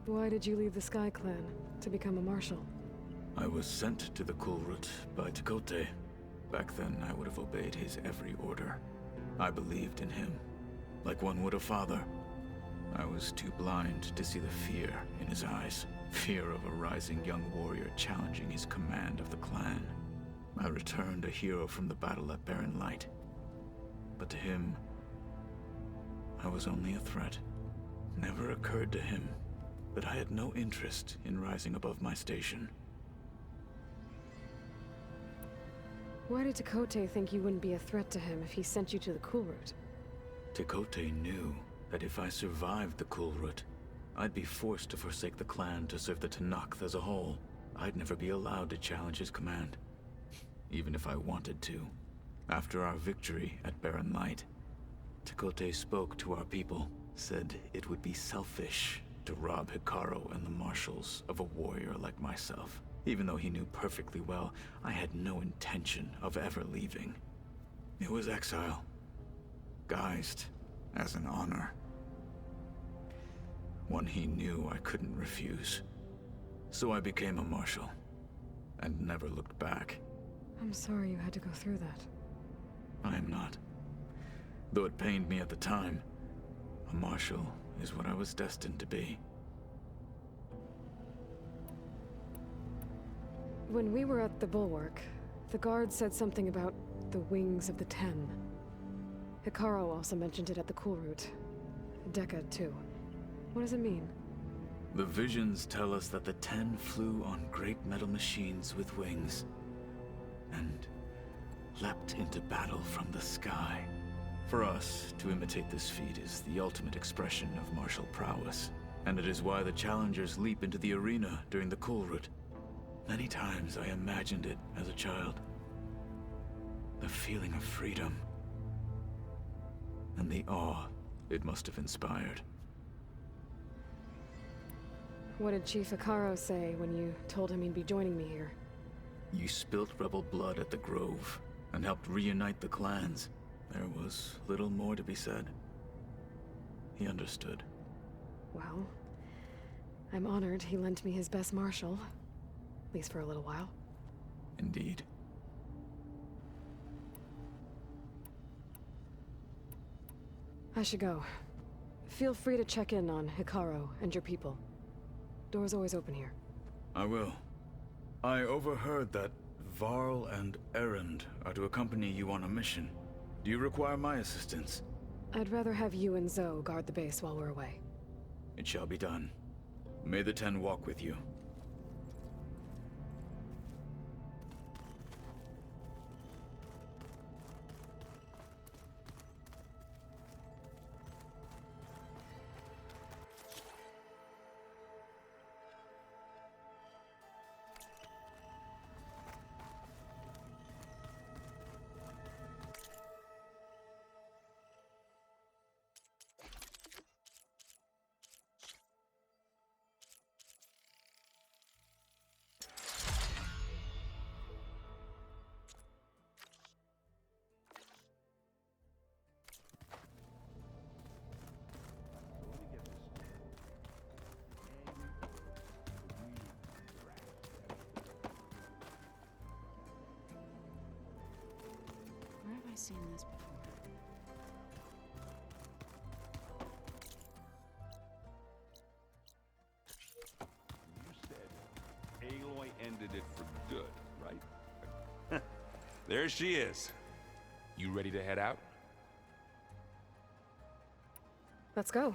Why did you leave the Sky Clan to become a marshal? I was sent to the Kulrut by Tekotteh. Back then, I would have obeyed his every order. I believed in him, like one would a father. I was too blind to see the fear in his eyes. Fear of a rising young warrior challenging his command of the clan. I returned a hero from the battle at Barren Light. But to him, I was only a threat. Never occurred to him that I had no interest in rising above my station. Why did Tekotteh think you wouldn't be a threat to him if he sent you to the Kulrut? Tekotteh knew that if I survived the Kulrut, I'd be forced to forsake the clan to serve the Tenakth as a whole. I'd never be allowed to challenge his command, even if I wanted to. After our victory at Barren Light, Tekotteh spoke to our people, said it would be selfish to rob Hekarro and the marshals of a warrior like myself, even though he knew perfectly well I had no intention of ever leaving. It was exile, guised as an honor. One he knew I couldn't refuse. So I became a marshal, and never looked back. I'm sorry you had to go through that. I am not. Though it pained me at the time, a marshal is what I was destined to be. When we were at the Bulwark, the guard said something about the Wings of the Ten. Hekarro also mentioned it at the Kulrut. Dekka, too. What does it mean? The visions tell us that the Ten flew on great metal machines with wings, and leapt into battle from the sky. For us, to imitate this feat is the ultimate expression of martial prowess, and it is why the challengers leap into the arena during the Kulrut. Many times I imagined it as a child. The feeling of freedom, and the awe it must have inspired. What did Chief Hekarro say when you told him he'd be joining me here? You spilt rebel blood at the Grove, and helped reunite the clans. There was little more to be said. He understood. Well, I'm honored he lent me his best marshal. At least for a little while. Indeed. I should go. Feel free to check in on Hekarro and your people. Door's always open here. I will. I overheard that Varl and Erend are to accompany you on a mission. Do you require my assistance? I'd rather have you and Zoe guard the base while we're away. It shall be done. May the Ten walk with you. Where have I seen this before? You said Aloy ended it for good, right? There she is. You ready to head out? Let's go.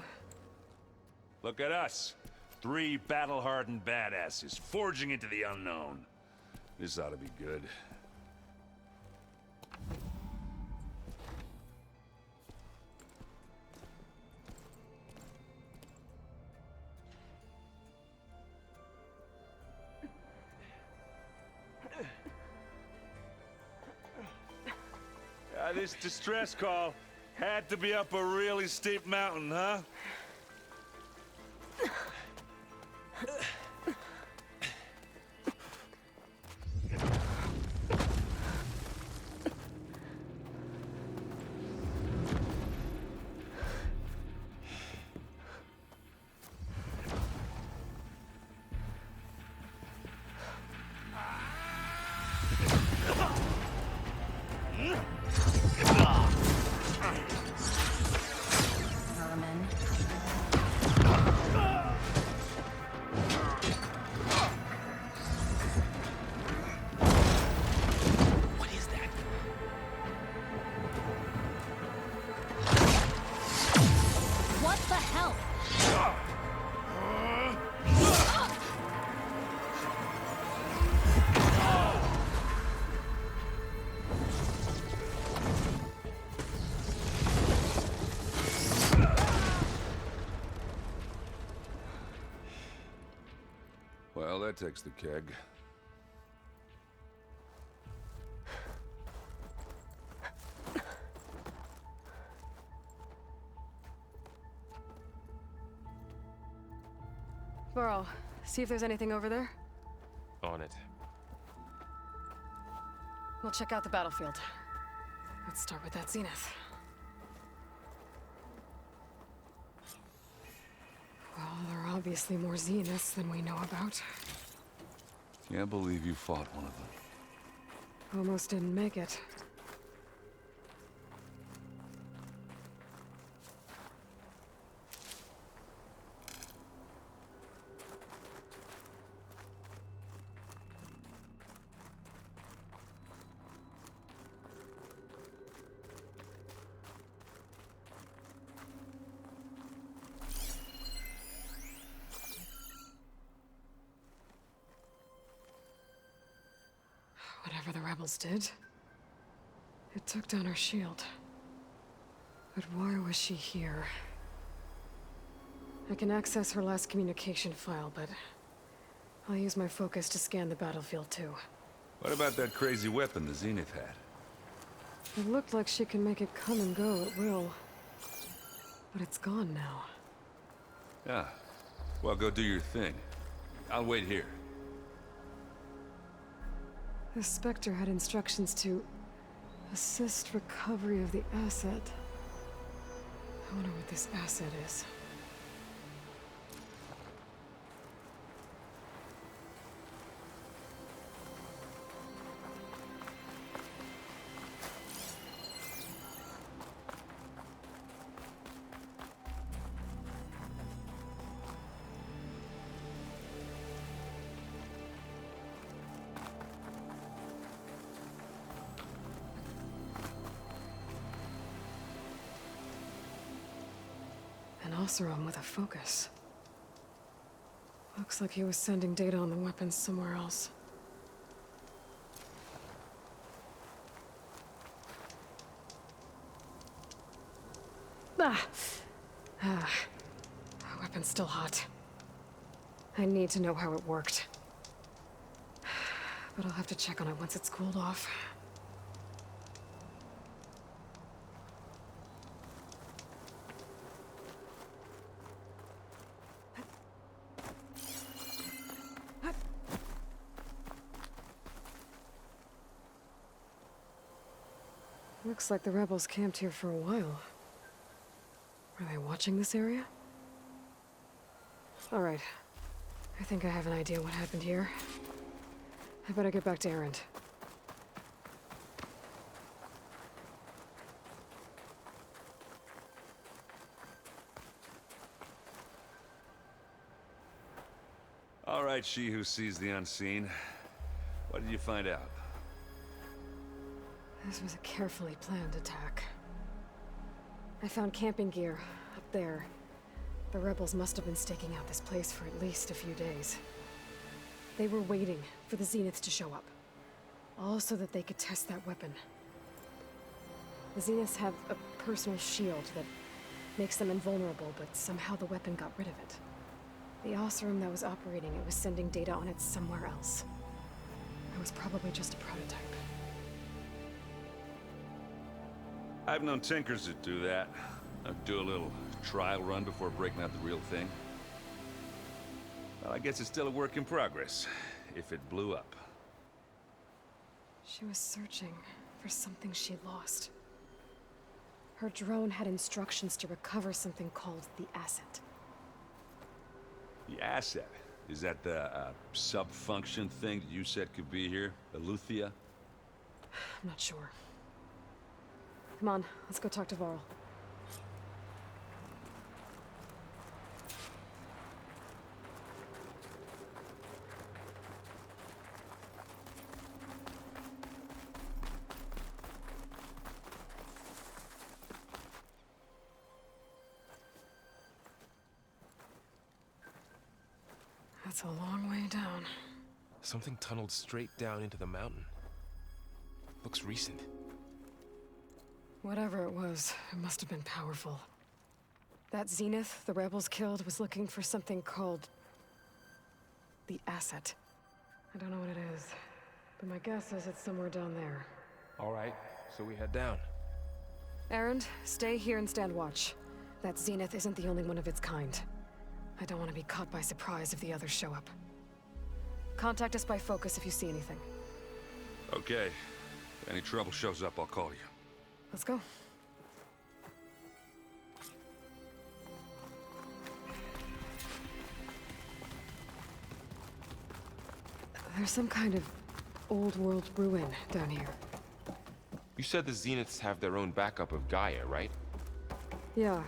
Look at us. 3 battle-hardened badasses forging into the unknown. This ought to be good. This distress call had to be up a really steep mountain, huh? Well, that takes the keg. Varl, see if there's anything over there. On it. We'll check out the battlefield. Let's start with that Zenith. Well, there are obviously more Zeniths than we know about. Can't believe you fought one of them. Almost didn't make it. Whatever the rebels did, it took down her shield. But why was she here? I can access her last communication file, but I'll use my focus to scan the battlefield too. What about that crazy weapon the Zenith had? It looked like she can make it come and go at will. But it's gone now. Yeah. Well, go do your thing. I'll wait here. The Spectre had instructions to assist recovery of the asset. I wonder what this asset is. An Oseram with a focus. Looks like he was sending data on the weapons somewhere else. Ah, weapon's still hot. I need to know how it worked. But I'll have to check on it once it's cooled off. Looks like the rebels camped here for a while. Are they watching this area? All right. I think I have an idea what happened here. I better get back to Erend. All right, she who sees the unseen. What did you find out? This was a carefully planned attack. I found camping gear up there. The rebels must have been staking out this place for at least a few days. They were waiting for the Zeniths to show up. All so that they could test that weapon. The Zeniths have a personal shield that makes them invulnerable, but somehow the weapon got rid of it. The Oseram that was operating it was sending data on it somewhere else. It was probably just a prototype. I've known tinkers that do that. Do a little trial run before breaking out the real thing. Well, I guess it's still a work in progress, if it blew up. She was searching for something she lost. Her drone had instructions to recover something called the asset. The asset? Is that the sub-function thing that you said could be here? Eleuthia? I'm not sure. Come on, let's go talk to Varl. That's a long way down. Something tunneled straight down into the mountain. Looks recent. Whatever it was, it must have been powerful. That Zenith the rebels killed was looking for something called the asset. I don't know what it is, but my guess is it's somewhere down there. All right, so we head down. Erend, stay here and stand watch. That Zenith isn't the only one of its kind. I don't want to be caught by surprise if the others show up. Contact us by focus if you see anything. Okay. If any trouble shows up, I'll call you. Let's go. There's some kind of old world ruin down here. You said the Zeniths have their own backup of Gaia, right? Yeah,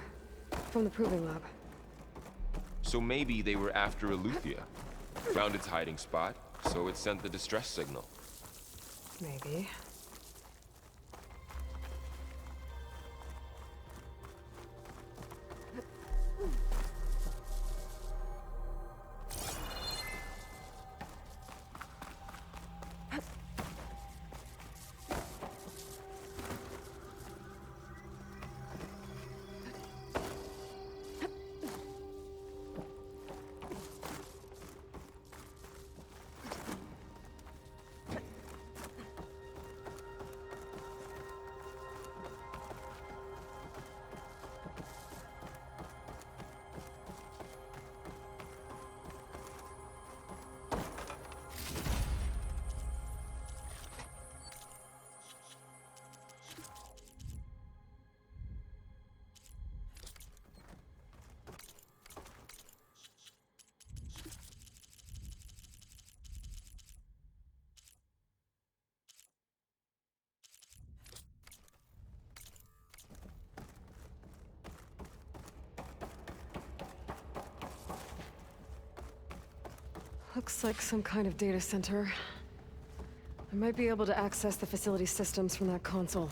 from the Proving Lab. So maybe they were after Eleuthia. Found its hiding spot, so it sent the distress signal. Maybe. Looks like some kind of data center. I might be able to access the facility systems from that console.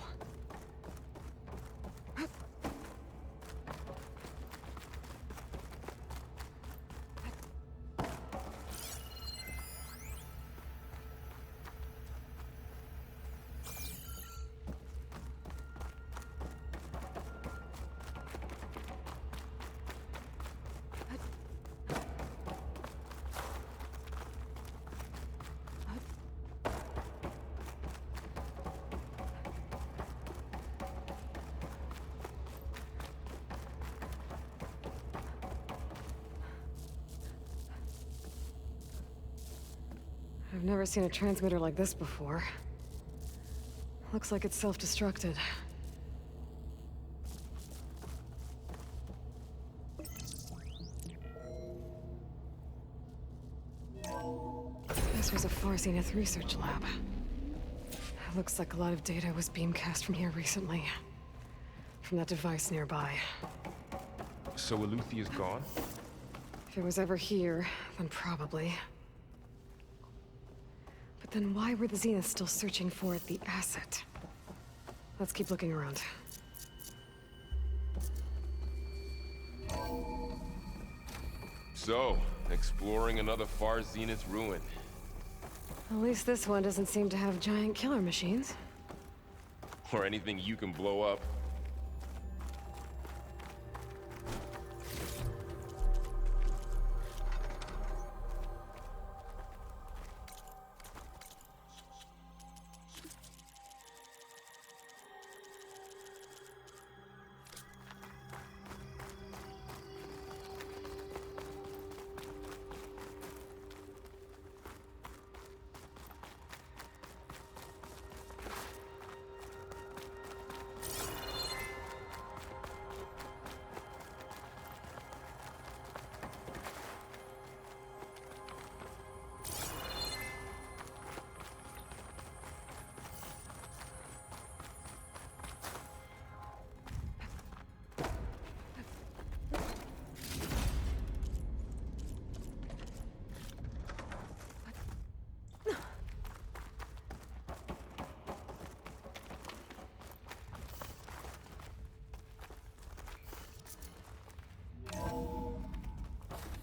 I've never seen a transmitter like this before. Looks like it's self-destructed. This was a Far Zenith research lab. Looks like a lot of data was beamcast from here recently. From that device nearby. So Eleuthia's gone? If it was ever here, then probably. But then why were the Zeniths still searching for the asset? Let's keep looking around. So, exploring another Far Zenith ruin. At least this one doesn't seem to have giant killer machines. Or anything you can blow up.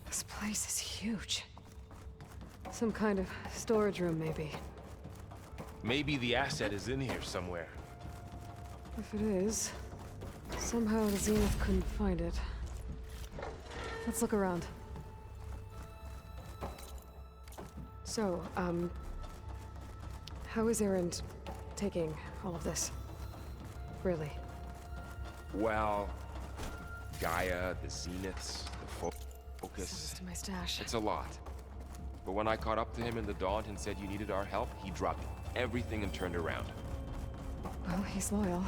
This place is huge. Some kind of storage room, maybe. Maybe the asset is in here somewhere. If it is, somehow the Zenith couldn't find it. Let's look around. So, how is Erend taking all of this? Really? Well, Gaia, the Zeniths, the focus. Send this to my stash. It's a lot. But when I caught up to him in the Daunt and said you needed our help, he dropped everything and turned around. Well, he's loyal.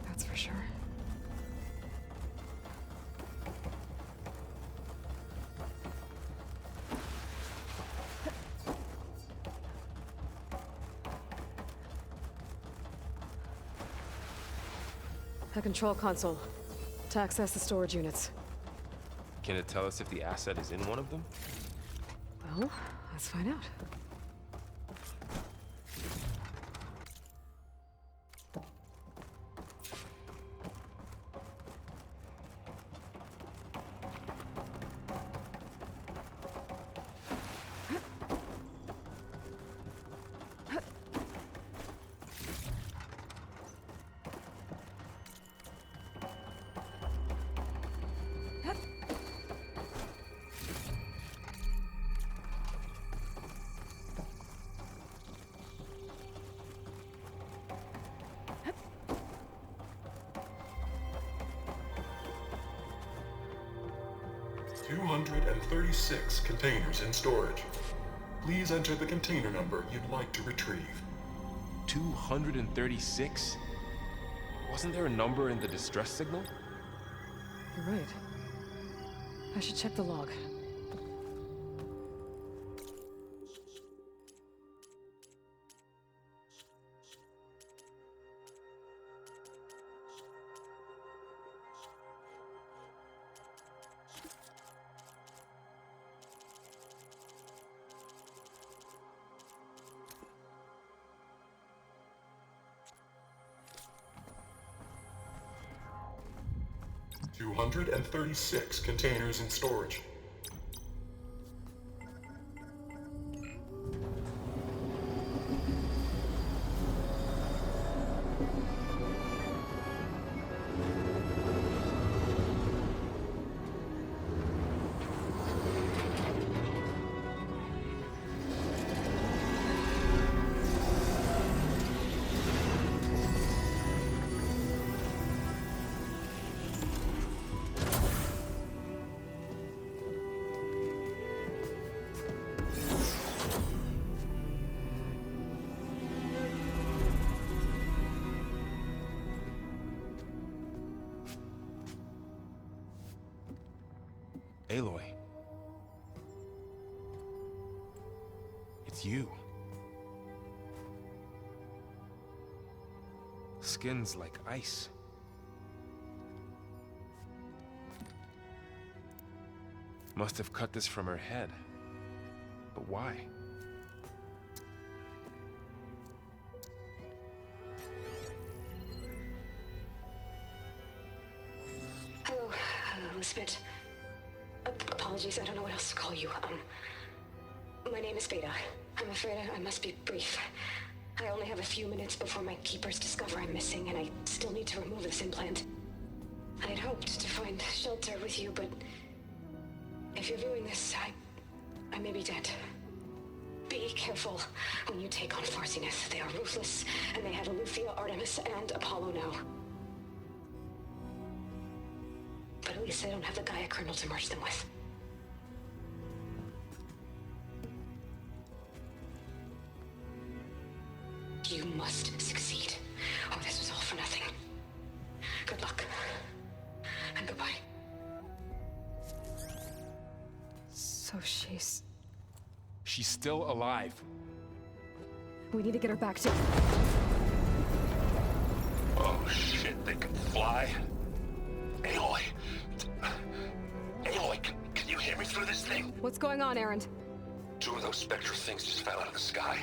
That's for sure. A control console. To access the storage units. Can it tell us if the asset is in one of them? Well, let's find out. $236 containers in storage. Please enter the container number you'd like to retrieve. 236? Wasn't there a number in the distress signal? You're right. I should check the log. $236 containers in storage. Aloy. It's you. Skin's like ice. Must have cut this from her head. But why? Hello, Elizabeth. Apologies, I don't know what else to call you. My name is Veda. I'm afraid I must be brief. I only have a few minutes before my keepers discover I'm missing, and I still need to remove this implant. I had hoped to find shelter with you, but if you're viewing this, I may be dead. Be careful when you take on Far Zenith. They are ruthless, and they have Alufia, Artemis, and Apollo now. But at least I don't have the Gaia kernel to merge them with. You must succeed, or this was all for nothing. Good luck. And goodbye. So she's still alive. We need to get her back to... Oh shit, they can fly? Aloy. Aloy, can you hear me through this thing? What's going on, Erend? Two of those Spectre things just fell out of the sky.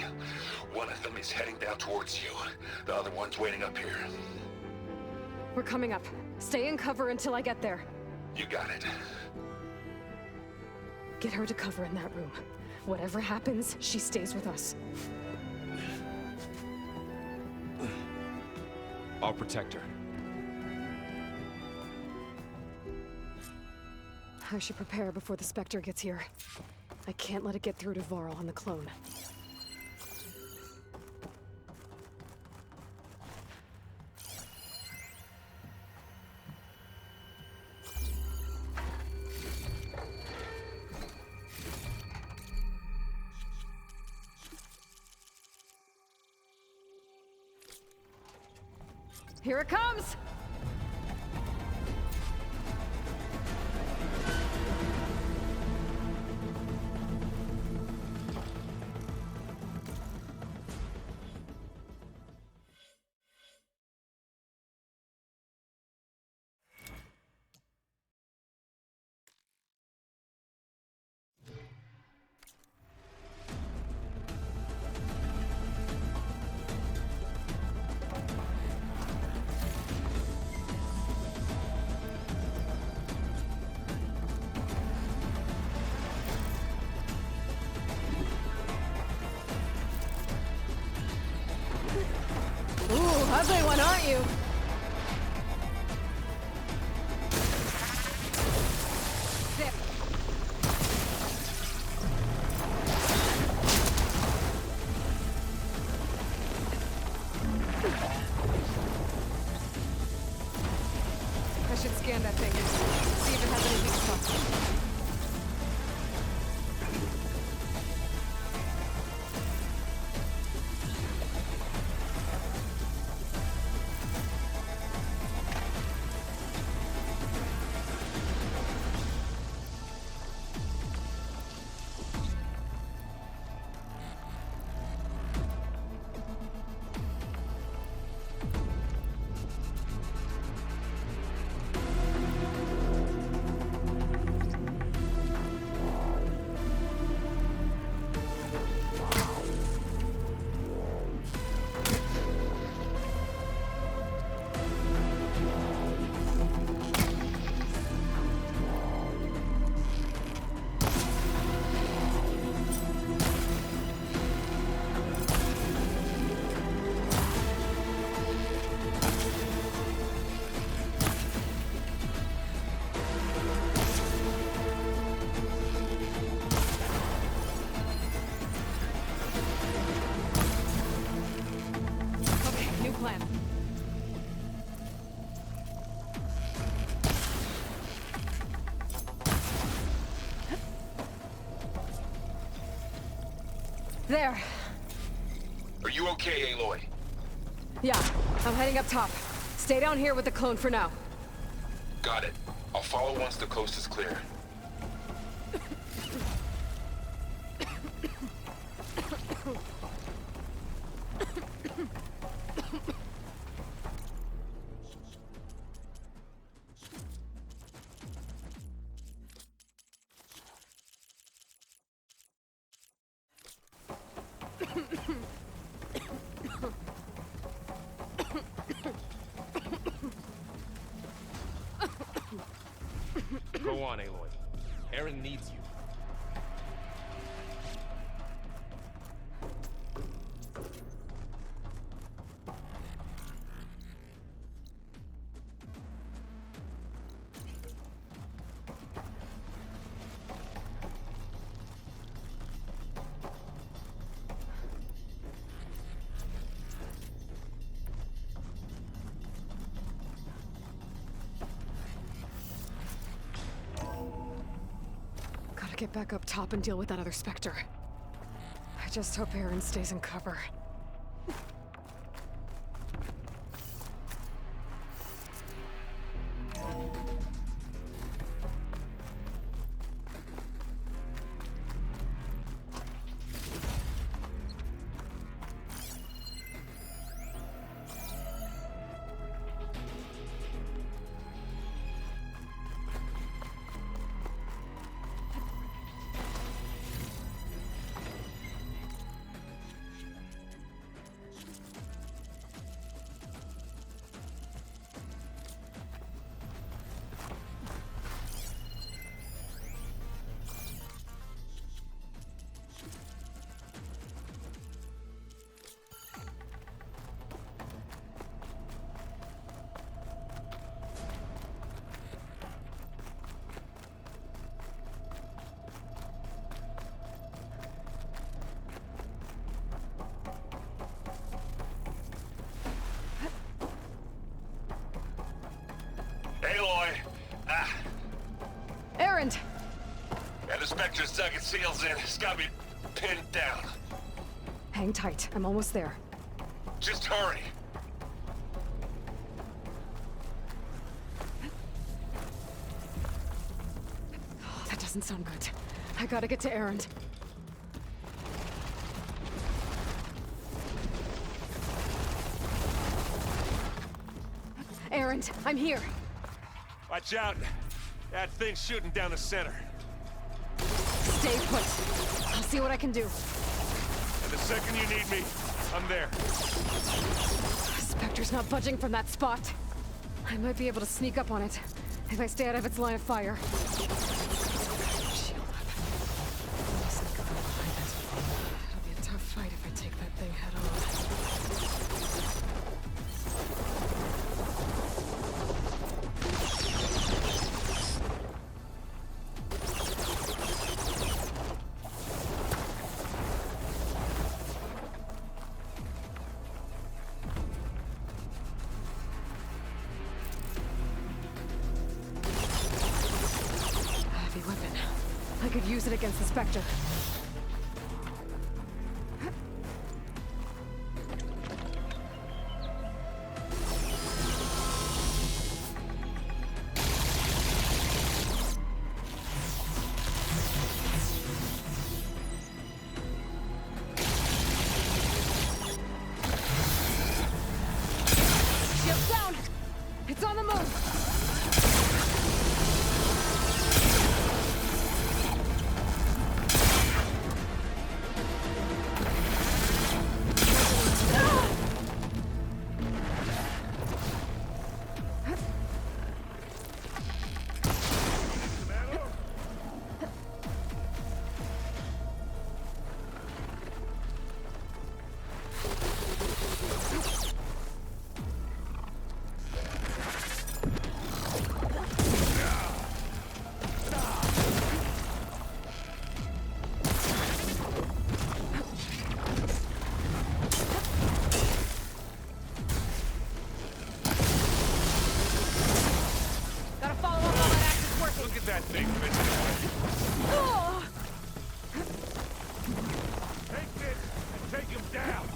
One of them is heading down towards you. The other one's waiting up here. We're coming up. Stay in cover until I get there. You got it. Get her to cover in that room. Whatever happens, she stays with us. I'll protect her. I should prepare before the Spectre gets here. I can't let it get through to Varl and the clone. Here it comes! Ugly one, aren't you? Zip. I should scan that thing. See if it has anything stuck. There. Are you okay, Aloy? Yeah, I'm heading up top. Stay down here with the clone for now. Got it. I'll follow once the coast is clear. Go on, Aloy. Erend needs you. Gotta get back up top and deal with that other Spectre. I just hope Erend stays in cover. Spectre's dug its heels in. It's gotta be pinned down. Hang tight. I'm almost there. Just hurry. Oh, that doesn't sound good. I gotta get to Erend. Erend, I'm here. Watch out. That thing's shooting down the center. Stay put. I'll see what I can do. And the second you need me, I'm there. Spectre's not budging from that spot. I might be able to sneak up on it if I stay out of its line of fire. Shield up. Sneak up behind it. It'll be a tough fight if I take that thing head on. I could use it against the Spectre. Ship down! It's on the move! That thing, take this and take him down.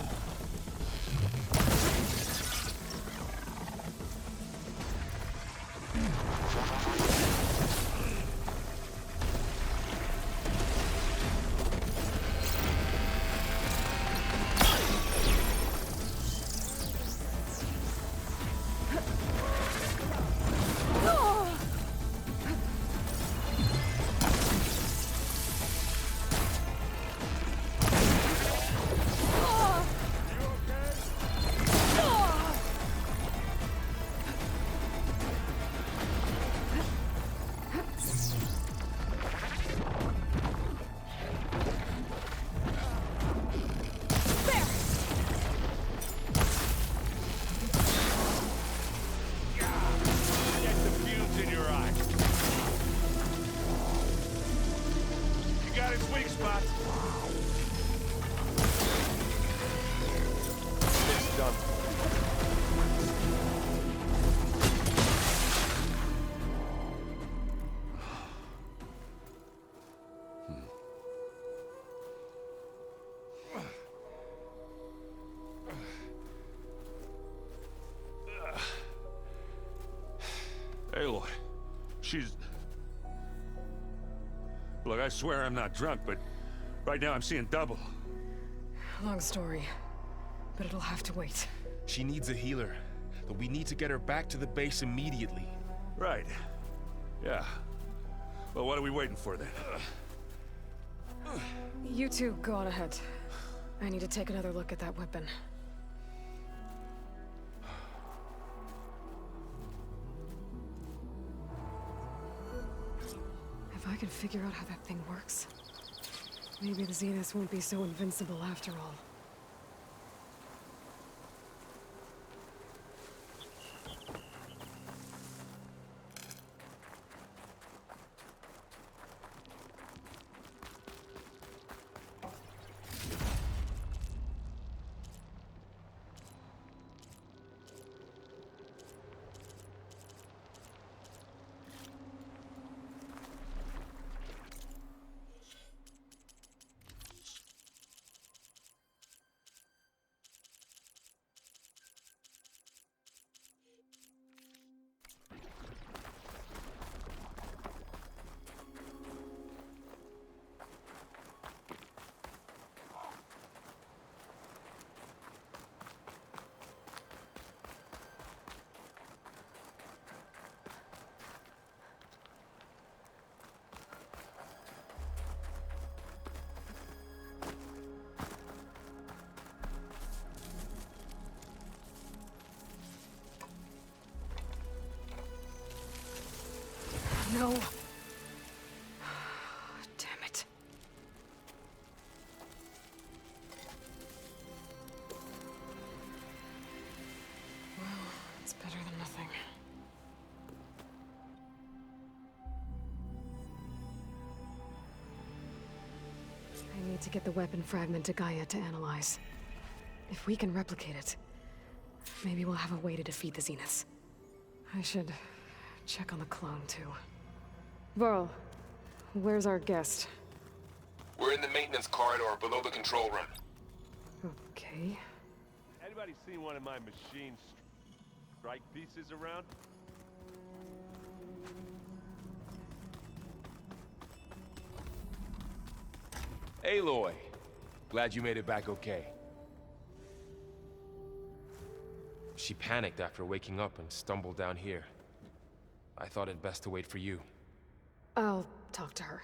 Aloy, she's... Look, I swear I'm not drunk, but right now I'm seeing double. Long story, but it'll have to wait. She needs a healer, but we need to get her back to the base immediately. Right. Yeah. Well, what are we waiting for then? You two go on ahead. I need to take another look at that weapon. If I can figure out how that thing works, maybe the Zeniths won't be so invincible after all. need to get the weapon fragment to Gaia to analyze. If we can replicate it, maybe we'll have a way to defeat the Zeniths. I should check on the clone, too. Varl, where's our guest? We're in the maintenance corridor below the control room. Okay. Anybody seen one of my machine strike pieces around? Aloy, glad you made it back okay. She panicked after waking up and stumbled down here. I thought it best to wait for you. I'll talk to her.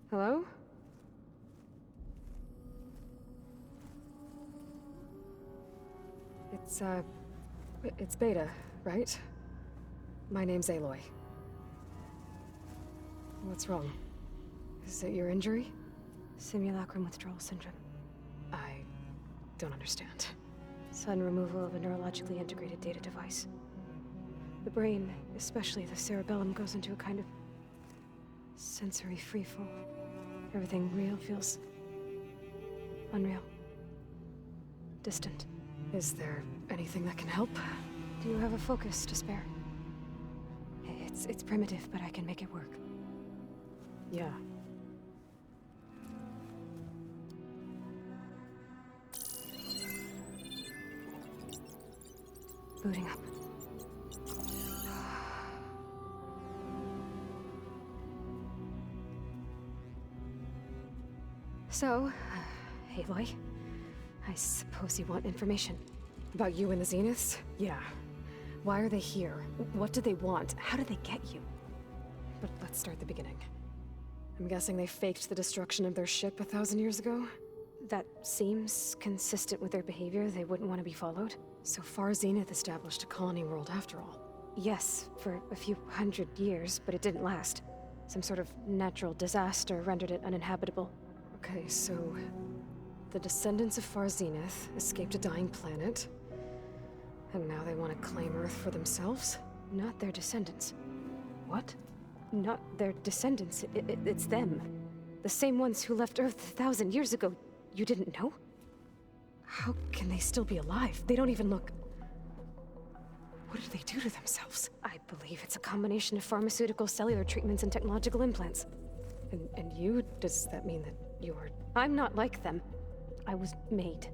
Hello? It's Beta, right? My name's Aloy. What's wrong? Is it your injury? Simulacrum withdrawal syndrome. I don't understand. Sudden removal of a neurologically integrated data device. The brain, especially the cerebellum, goes into a kind of sensory freefall. Everything real feels unreal. Distant. Is there anything that can help? Do you have a focus to spare? It's primitive, but I can make it work. Yeah. Booting up. So, Aloy, I suppose you want information. About you and the Zeniths? Yeah. Why are they here? What do they want? How did they get you? But let's start at the beginning. I'm guessing they faked the destruction of their ship 1,000 years ago? That seems consistent with their behavior. They wouldn't want to be followed. So Far Zenith established a colony world after all. Yes, for a few hundred years, but it didn't last. Some sort of natural disaster rendered it uninhabitable. Okay, so the descendants of Far Zenith escaped a dying planet, and now they want to claim Earth for themselves? Not their descendants. What? Not their descendants. It's them. The same ones who left Earth 1,000 years ago. You didn't know? How can they still be alive? They don't even look... What did they do to themselves? I believe it's a combination of pharmaceutical, cellular treatments, and technological implants. And you? Does that mean that you're... I'm not like them. I was made.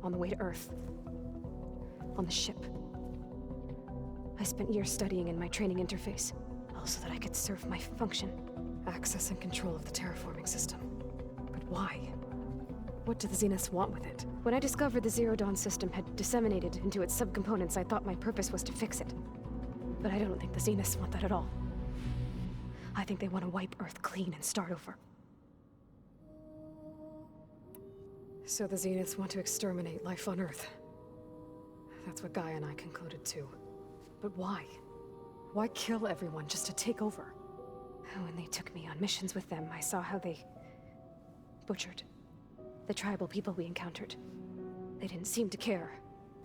On the way to Earth. On the ship. I spent years studying in my training interface, so that I could serve my function. Access and control of the terraforming system. But why? What do the Zeniths want with it? When I discovered the Zero Dawn system had disseminated into its subcomponents, I thought my purpose was to fix it. But I don't think the Zeniths want that at all. I think they want to wipe Earth clean and start over. So the Zeniths want to exterminate life on Earth. That's what Gaia and I concluded too. But why? Why kill everyone just to take over? When they took me on missions with them, I saw how they butchered the tribal people we encountered. They didn't seem to care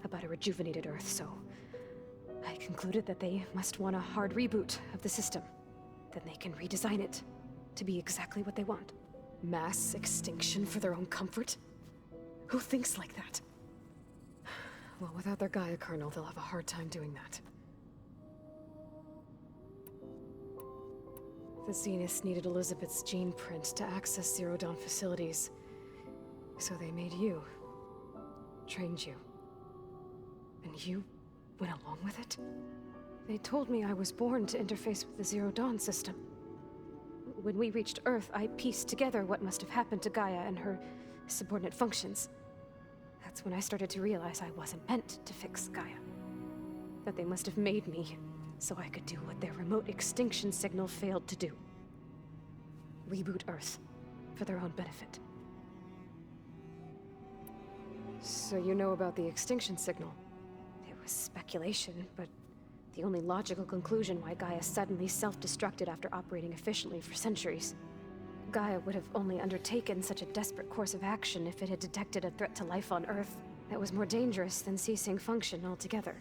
about a rejuvenated Earth, so I concluded that they must want a hard reboot of the system. Then they can redesign it to be exactly what they want. Mass extinction for their own comfort? Who thinks like that? Well, without their Gaia kernel, they'll have a hard time doing that. The Zeniths needed Elizabeth's gene print to access Zero Dawn facilities. So they made you. Trained you. And you went along with it? They told me I was born to interface with the Zero Dawn system. When we reached Earth, I pieced together what must have happened to Gaia and her subordinate functions. That's when I started to realize I wasn't meant to fix Gaia. That they must have made me so I could do what their remote extinction signal failed to do. Reboot Earth, for their own benefit. So you know about the extinction signal? It was speculation, but the only logical conclusion why Gaia suddenly self-destructed after operating efficiently for centuries. Gaia would have only undertaken such a desperate course of action if it had detected a threat to life on Earth that was more dangerous than ceasing function altogether.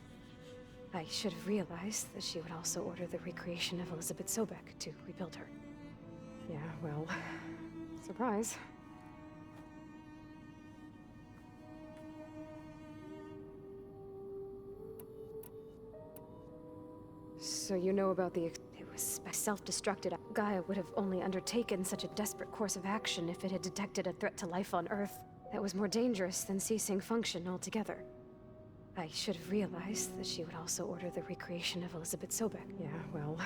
I should have realized that she would also order the recreation of Elizabeth Sobek to rebuild her. Yeah, well, surprise. So you know about the... It was self-destructed. Gaia would have only undertaken such a desperate course of action if it had detected a threat to life on Earth that was more dangerous than ceasing function altogether. I should have realized that she would also order the recreation of Elizabeth Sobek. Yeah, well...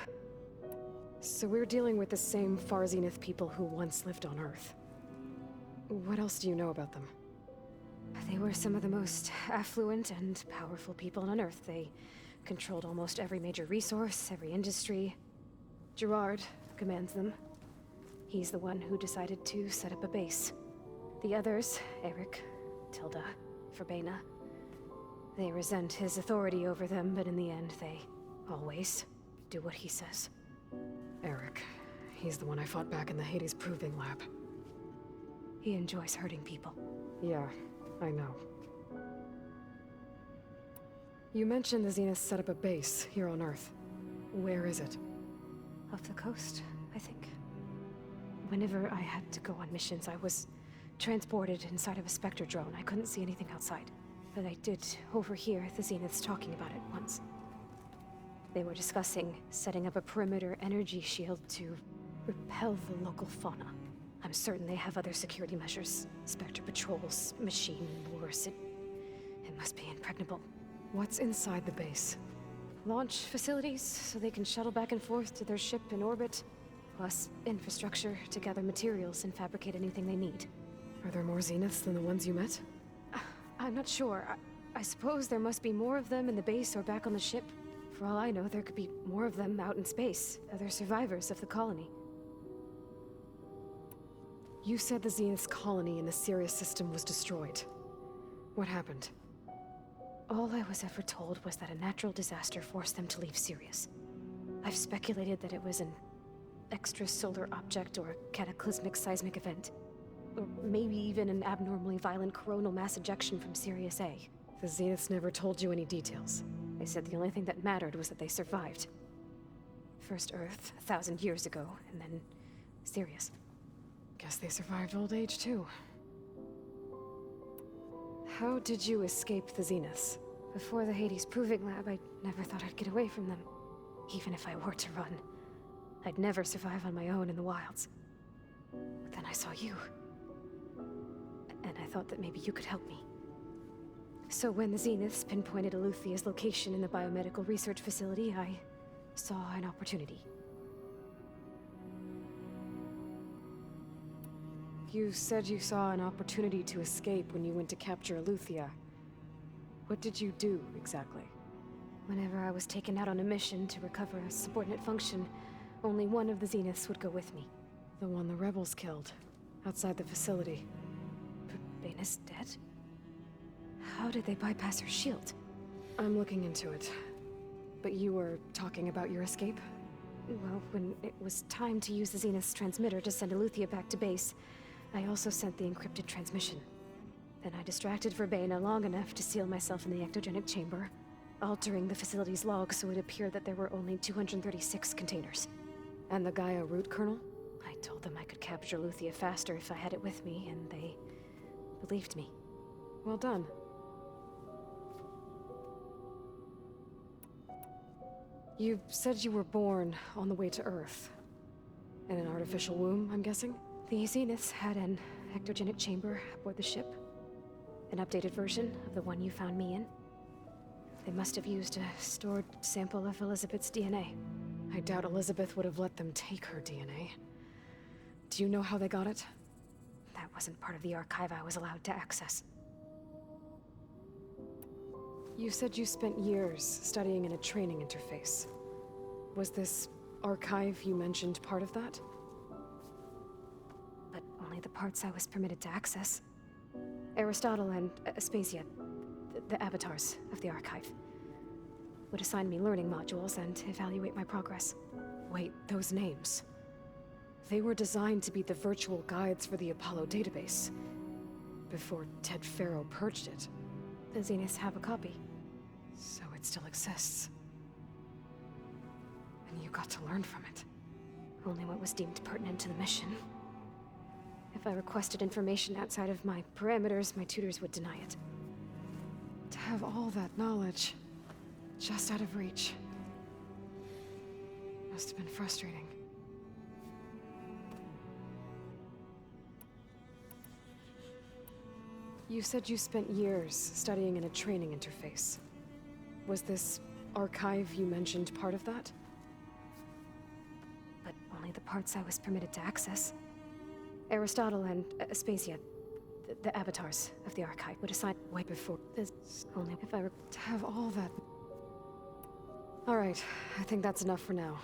So we're dealing with the same Far Zenith people who once lived on Earth. What else do you know about them? They were some of the most affluent and powerful people on Earth. They controlled almost every major resource, every industry. Gerard commands them. He's the one who decided to set up a base. The others, Eric, Tilda, Verbena, they resent his authority over them, but in the end, they always do what he says. Eric. He's the one I fought back in the Hades Proving Lab. He enjoys hurting people. Yeah, I know. You mentioned the Zenith set up a base here on Earth. Where is it? Off the coast, I think. Whenever I had to go on missions, I was transported inside of a Spectre drone. I couldn't see anything outside. But I did overhear the Zeniths talking about it once. They were discussing setting up a perimeter energy shield to repel the local fauna. I'm certain they have other security measures. Spectre patrols, machine wars. It must be impregnable. What's inside the base? Launch facilities, so they can shuttle back and forth to their ship in orbit. Plus, infrastructure to gather materials and fabricate anything they need. Are there more Zeniths than the ones you met? I'm not sure. I suppose there must be more of them in the base or back on the ship. For all I know, there could be more of them out in space, other survivors of the colony. You said the Zenith's colony in the Sirius system was destroyed. What happened? All I was ever told was that a natural disaster forced them to leave Sirius. I've speculated that it was an extrasolar object or a cataclysmic seismic event. Or maybe even an abnormally violent coronal mass ejection from Sirius A. The Zeniths never told you any details. They said the only thing that mattered was that they survived. First Earth, 1,000 years ago, and then Sirius. Guess they survived old age, too. How did you escape the Zeniths? Before the Hades Proving Lab, I never thought I'd get away from them. Even if I were to run. I'd never survive on my own in the wilds. But then I saw you. And I thought that maybe you could help me. So when the Zeniths pinpointed Eluthia's location in the biomedical research facility, I saw an opportunity. You said you saw an opportunity to escape when you went to capture Eluthia. What did you do, exactly? Whenever I was taken out on a mission to recover a subordinate function, only one of the Zeniths would go with me. The one the rebels killed, outside the facility. Verbena's dead? How did they bypass her shield? I'm looking into it. But you were talking about your escape? Well, when it was time to use the Zenith's transmitter to send Eluthia back to base, I also sent the encrypted transmission. Then I distracted Verbena long enough to seal myself in the ectogenic chamber, altering the facility's log so it appeared that there were only 236 containers. And the Gaia root kernel? I told them I could capture Eluthia faster if I had it with me, and they believed me. Well done. You said you were born on the way to Earth. In an artificial womb, I'm guessing? The Zeniths had an ectogenic chamber aboard the ship. An updated version of the one you found me in. They must have used a stored sample of Elizabeth's DNA. I doubt Elizabeth would have let them take her DNA. Do you know how they got it? That wasn't part of the archive I was allowed to access. You said you spent years studying in a training interface. Was this archive you mentioned part of that? But only the parts I was permitted to access. Aristotle and Aspasia, the avatars of the archive, would assign me learning modules and evaluate my progress. Wait, those names. They were designed to be the virtual guides for the Apollo database. Before Ted Faro purged it. The Zeniths have a copy. So it still exists. you got to learn from it. Only what was deemed pertinent to the mission. If I requested information outside of my parameters, my tutors would deny it. To have all that knowledge, just out of reach. Must have been frustrating. You said you spent years studying in a training interface. Was this archive you mentioned part of that? But only the parts I was permitted to access. Aristotle and Aspasia, the avatars of the archive, would assign way before this. Only if I were To have all that... Alright, I think that's enough for now.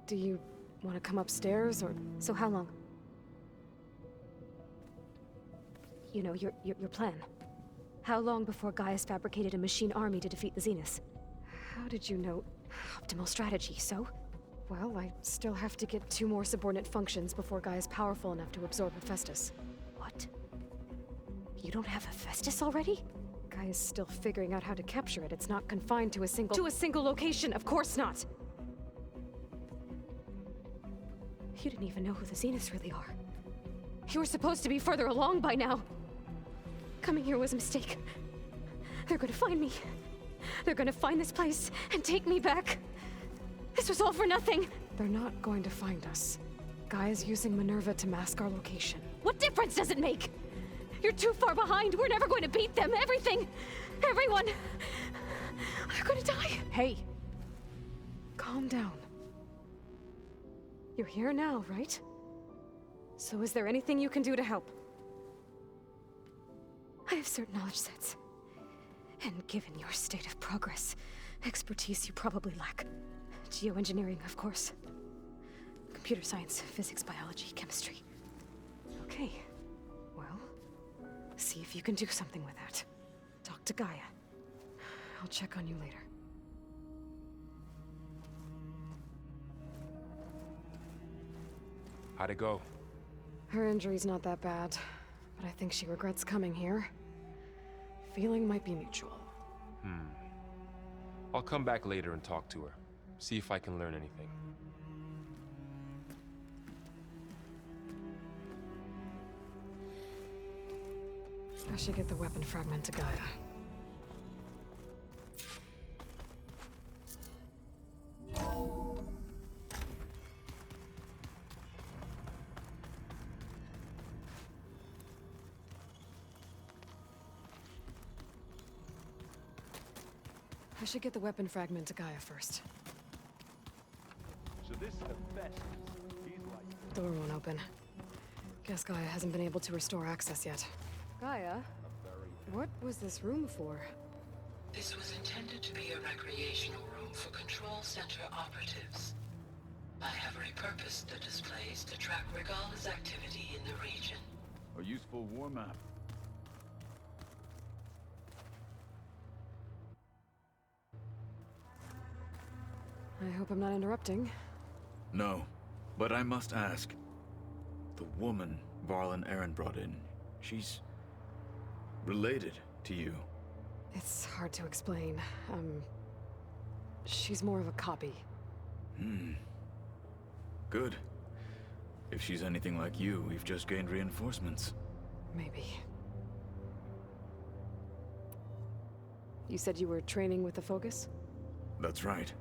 Do you want to come upstairs, or... So how long? You know, your plan. How long before Gaius fabricated a machine army to defeat the Zeniths? How did you know? Optimal strategy, so? Well, I still have to get 2 more subordinate functions before Guy is powerful enough to absorb Hephaestus. What? You don't have Hephaestus already? Guy is still figuring out how to capture it. It's not confined to a single... To a single location, of course not! You didn't even know who the Zeniths really are. You were supposed to be further along by now! Coming here was a mistake. They're gonna find me. They're gonna find this place and take me back. This was all for nothing. They're not going to find us. Guy is using Minerva to mask our location. What difference does it make? You're too far behind. We're never going to beat them. Everything. Everyone. They're gonna die. Hey. Calm down. You're here now, right? So is there anything you can do to help? I have certain knowledge sets. And given your state of progress, expertise you probably lack. Geoengineering, of course. Computer science, physics, biology, chemistry. Okay. Well, see if you can do something with that. Talk to Gaia. I'll check on you later. How'd it go? Her injury's not that bad, but I think she regrets coming here. Feeling might be mutual. I'll come back later and talk to her. See if I can learn anything. I should get the weapon fragment to Gaia. I should get the weapon fragment to Gaia first. So this Hephaestus, he's like... Door won't open. Guess Gaia hasn't been able to restore access yet. Gaia? What was this room for? This was intended to be a recreational room for Control Center operatives. I have repurposed the displays to track Regala's activity in the region. A useful war map. I hope I'm not interrupting. No, but I must ask. The woman Varl and Aaron brought in, she's... related to you. It's hard to explain. She's more of a copy. Good. If she's anything like you, we've just gained reinforcements. Maybe. You said you were training with the Focus? That's right.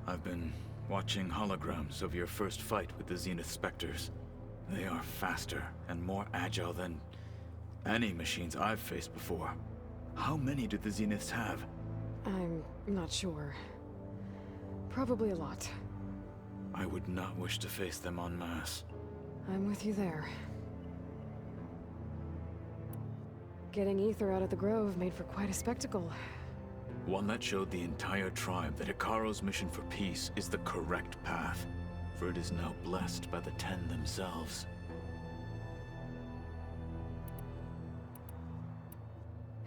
I've been watching holograms of your first fight with the Zenith Spectres. They are faster and more agile than any machines I've faced before. How many do the Zeniths have? I'm not sure. Probably a lot. I would not wish to face them en masse. I'm with you there. Getting Ether out of the Grove made for quite a spectacle. One that showed the entire tribe that Ikaro's mission for peace is the correct path, for it is now blessed by the Ten themselves.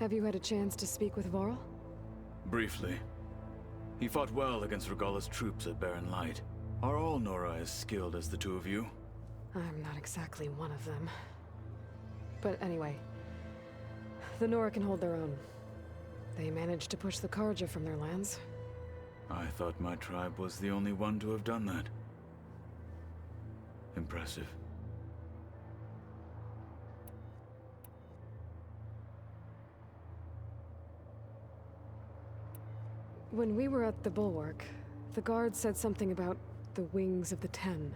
Have you had a chance to speak with Varl? Briefly. He fought well against Regala's troops at Barren Light. Are all Nora as skilled as the two of you? I'm not exactly one of them. But anyway, the Nora can hold their own. They managed to push the Karja from their lands. I thought my tribe was the only one to have done that. Impressive. When we were at the Bulwark, the guard said something about the Wings of the Ten.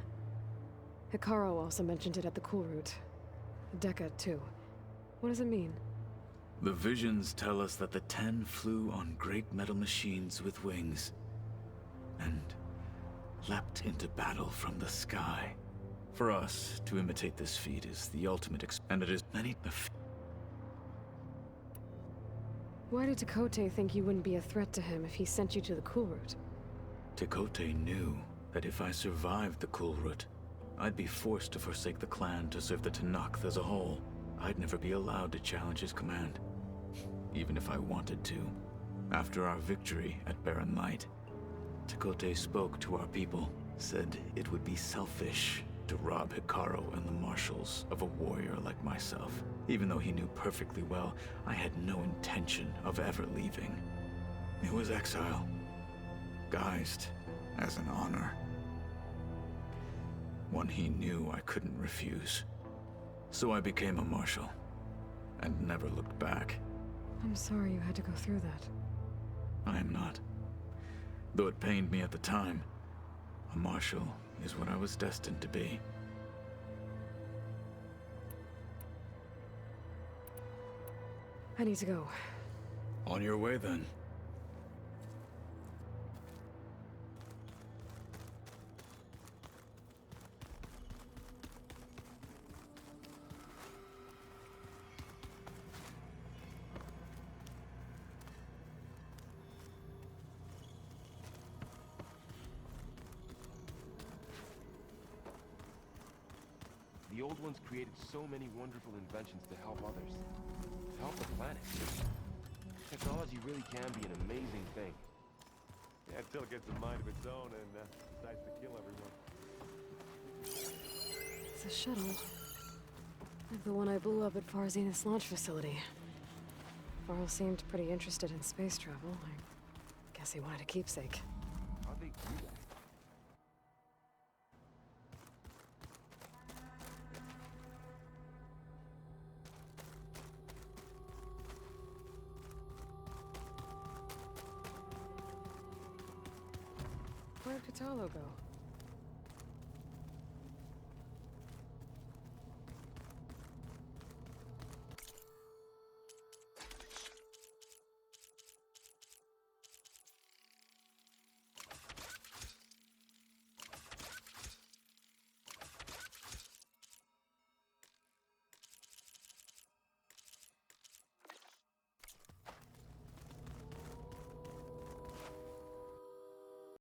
Hikaru also mentioned it at the Cool Route. Dekka, too. What does it mean? The visions tell us that the Ten flew on great metal machines with wings, and leapt into battle from the sky. For us, to imitate this feat is the ultimate and it is many Why did Tekote think you wouldn't be a threat to him if he sent you to the Cool Route? Tekote knew that if I survived the Cool Route, I'd be forced to forsake the clan to serve the Tenakth as a whole. I'd never be allowed to challenge his command, even if I wanted to. After our victory at Barren Light, Tekote spoke to our people, said it would be selfish to rob Hikaru and the marshals of a warrior like myself. Even though he knew perfectly well I had no intention of ever leaving. It was exile, guised as an honor. One he knew I couldn't refuse. So I became a marshal, and never looked back. I'm sorry you had to go through that. I am not. Though it pained me at the time, a marshal is what I was destined to be. I need to go. On your way, then. The old ones created so many wonderful inventions to help others. To help the planet. Technology really can be an amazing thing. Yeah, until it gets a mind of its own and decides to kill everyone. It's a shuttle. Like the one I blew up at Far Zenith's launch facility. Varl seemed pretty interested in space travel. I guess he wanted a keepsake. How'd they do that? Where'd Kotallo go?